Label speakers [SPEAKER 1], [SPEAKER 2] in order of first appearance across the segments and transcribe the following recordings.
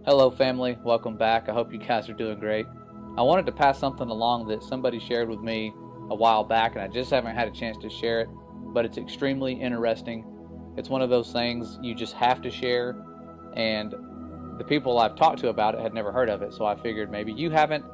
[SPEAKER 1] Hello family, welcome back. I hope you guys are doing great. I wanted to pass something along that somebody shared with me a while back and I just haven't had a chance to share it, but it's extremely interesting. It's one of those things you just have to share, and the people I've talked to about it had never heard of it, so I figured maybe you haven't,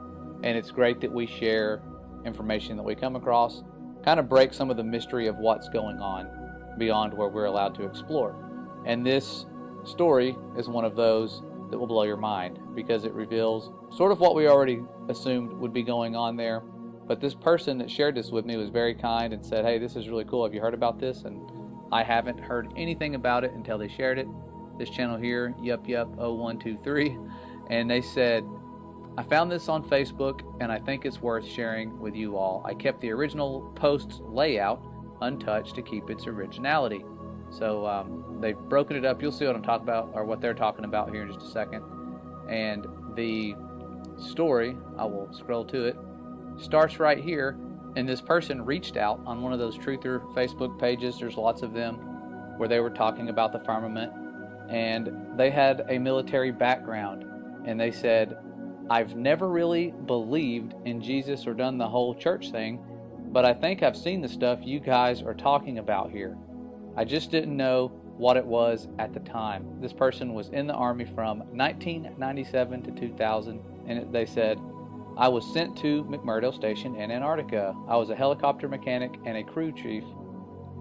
[SPEAKER 1] and it's great that we share information that we come across, kind of break some of the mystery of what's going on beyond where we're allowed to explore. And this story is one of those that will blow your mind because it reveals sort of what we already assumed would be going on there. But this person that shared this with me was very kind and said, hey, this is really cool. Have you heard about this? And I haven't heard anything about it until they shared it. This channel here, Yup0123. And they said, I found this on Facebook and I think it's worth sharing with you all. I kept the original post's layout untouched to keep its originality. So they've broken it up. You'll see what I'm talking about, or what they're talking about here in just a second. And the story, I will scroll to it, starts right here. And this person reached out on one of those truther Facebook pages, there's lots of them, where they were talking about the firmament. And they had a military background. And they said, I've never really believed in Jesus or done the whole church thing, but I think I've seen the stuff you guys are talking about here. I just didn't know what it was at the time. This person was in the Army from 1997 to 2000, and they said, I was sent to McMurdo Station in Antarctica. I was a helicopter mechanic and a crew chief,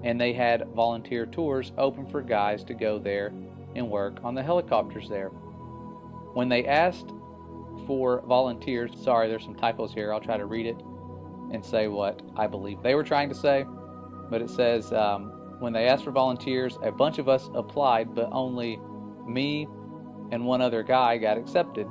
[SPEAKER 1] and they had volunteer tours open for guys to go there and work on the helicopters there. When they asked for volunteers, sorry, there's some typos here, I'll try to read it and say what I believe they were trying to say, but it says, when they asked for volunteers, a bunch of us applied, but only me and one other guy got accepted.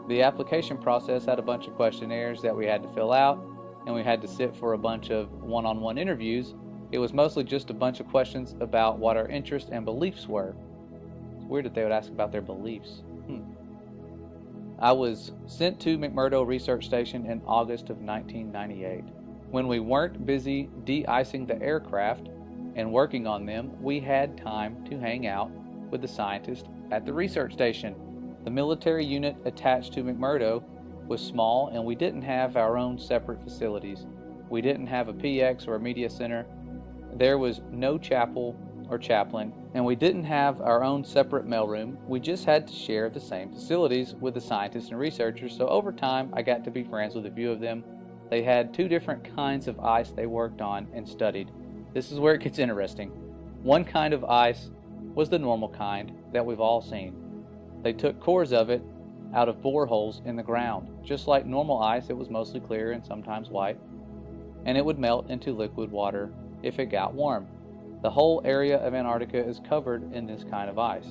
[SPEAKER 1] The application process had a bunch of questionnaires that we had to fill out, and we had to sit for a bunch of one-on-one interviews. It was mostly just a bunch of questions about what our interests and beliefs were. It's weird that they would ask about their beliefs. I was sent to McMurdo Research Station in August of 1998. When we weren't busy de-icing the aircraft and working on them, we had time to hang out with the scientists at the research station. The military unit attached to McMurdo was small, and we didn't have our own separate facilities. We didn't have a PX or a media center. There was no chapel or chaplain, and we didn't have our own separate mailroom. We just had to share the same facilities with the scientists and researchers, so over time I got to be friends with a few of them. They had two different kinds of ice they worked on and studied. This is where it gets interesting. One kind of ice was the normal kind that we've all seen. They took cores of it out of boreholes in the ground. Just like normal ice, it was mostly clear and sometimes white, and it would melt into liquid water if it got warm. The whole area of Antarctica is covered in this kind of ice.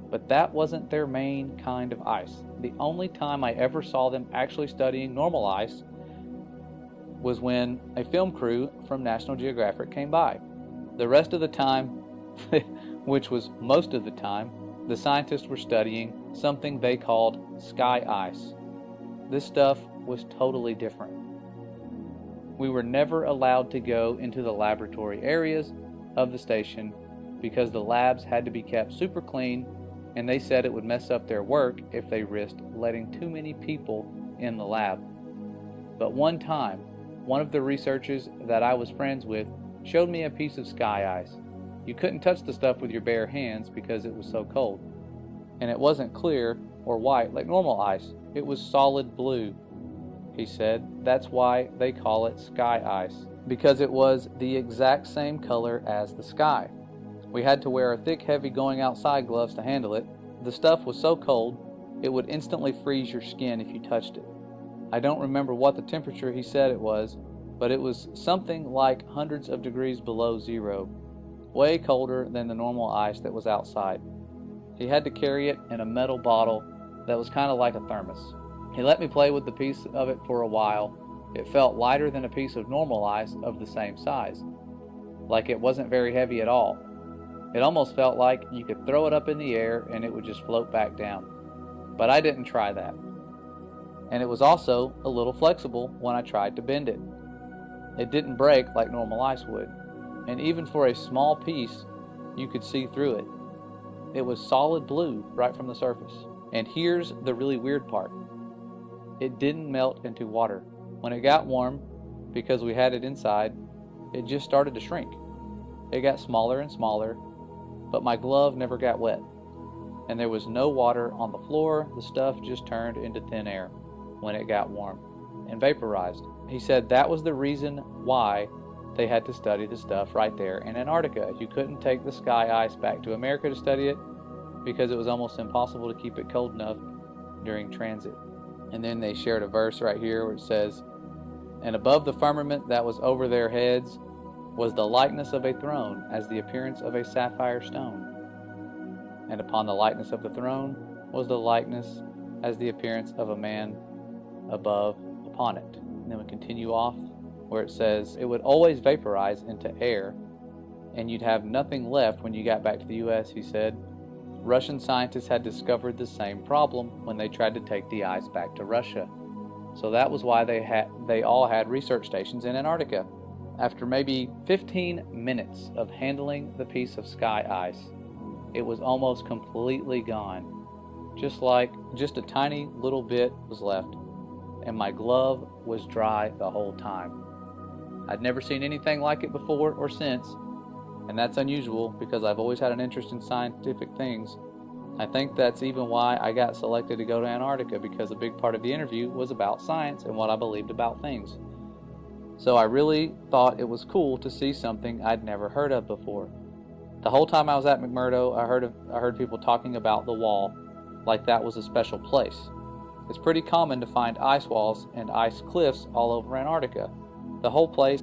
[SPEAKER 1] But that wasn't their main kind of ice. The only time I ever saw them actually studying normal ice was when a film crew from National Geographic came by. The rest of the time, which was most of the time, the scientists were studying something they called sky ice. This stuff was totally different. We were never allowed to go into the laboratory areas of the station because the labs had to be kept super clean, and they said it would mess up their work if they risked letting too many people in the lab. But one time, one of the researchers that I was friends with showed me a piece of sky ice. You couldn't touch the stuff with your bare hands because it was so cold. And it wasn't clear or white like normal ice. It was solid blue. He said that's why they call it sky ice, because it was the exact same color as the sky. We had to wear thick, heavy going outside gloves to handle it. The stuff was so cold, it would instantly freeze your skin if you touched it. I don't remember what the temperature he said it was, but it was something like hundreds of degrees below zero, way colder than the normal ice that was outside. He had to carry it in a metal bottle that was kind of like a thermos. He let me play with the piece of it for a while. It felt lighter than a piece of normal ice of the same size, like it wasn't very heavy at all. It almost felt like you could throw it up in the air and it would just float back down. But I didn't try that. And it was also a little flexible when I tried to bend it. It didn't break like normal ice would, and even for a small piece, you could see through it. It was solid blue right from the surface. And here's the really weird part. It didn't melt into water. When it got warm, because we had it inside, it just started to shrink. It got smaller and smaller, but my glove never got wet. And there was no water on the floor. The stuff just turned into thin air when it got warm and vaporized. He said that was the reason why they had to study the stuff right there in Antarctica. You couldn't take the sky ice back to America to study it because it was almost impossible to keep it cold enough during transit. And then they shared a verse right here where it says, "And above the firmament that was over their heads was the likeness of a throne, as the appearance of a sapphire stone. And upon the likeness of the throne was the likeness as the appearance of a man above upon it." And then we continue off where it says it would always vaporize into air and you'd have nothing left when you got back to the US, he said. Russian scientists had discovered the same problem when they tried to take the ice back to Russia. So that was why they all had research stations in Antarctica. After maybe 15 minutes of handling the piece of sky ice, it was almost completely gone. Just a tiny little bit was left, and my glove was dry the whole time. I'd never seen anything like it before or since, and that's unusual because I've always had an interest in scientific things. I think that's even why I got selected to go to Antarctica, because a big part of the interview was about science and what I believed about things. So I really thought it was cool to see something I'd never heard of before. The whole time I was at McMurdo, I heard people talking about the wall like that was a special place. It's pretty common to find ice walls and ice cliffs all over Antarctica. The whole place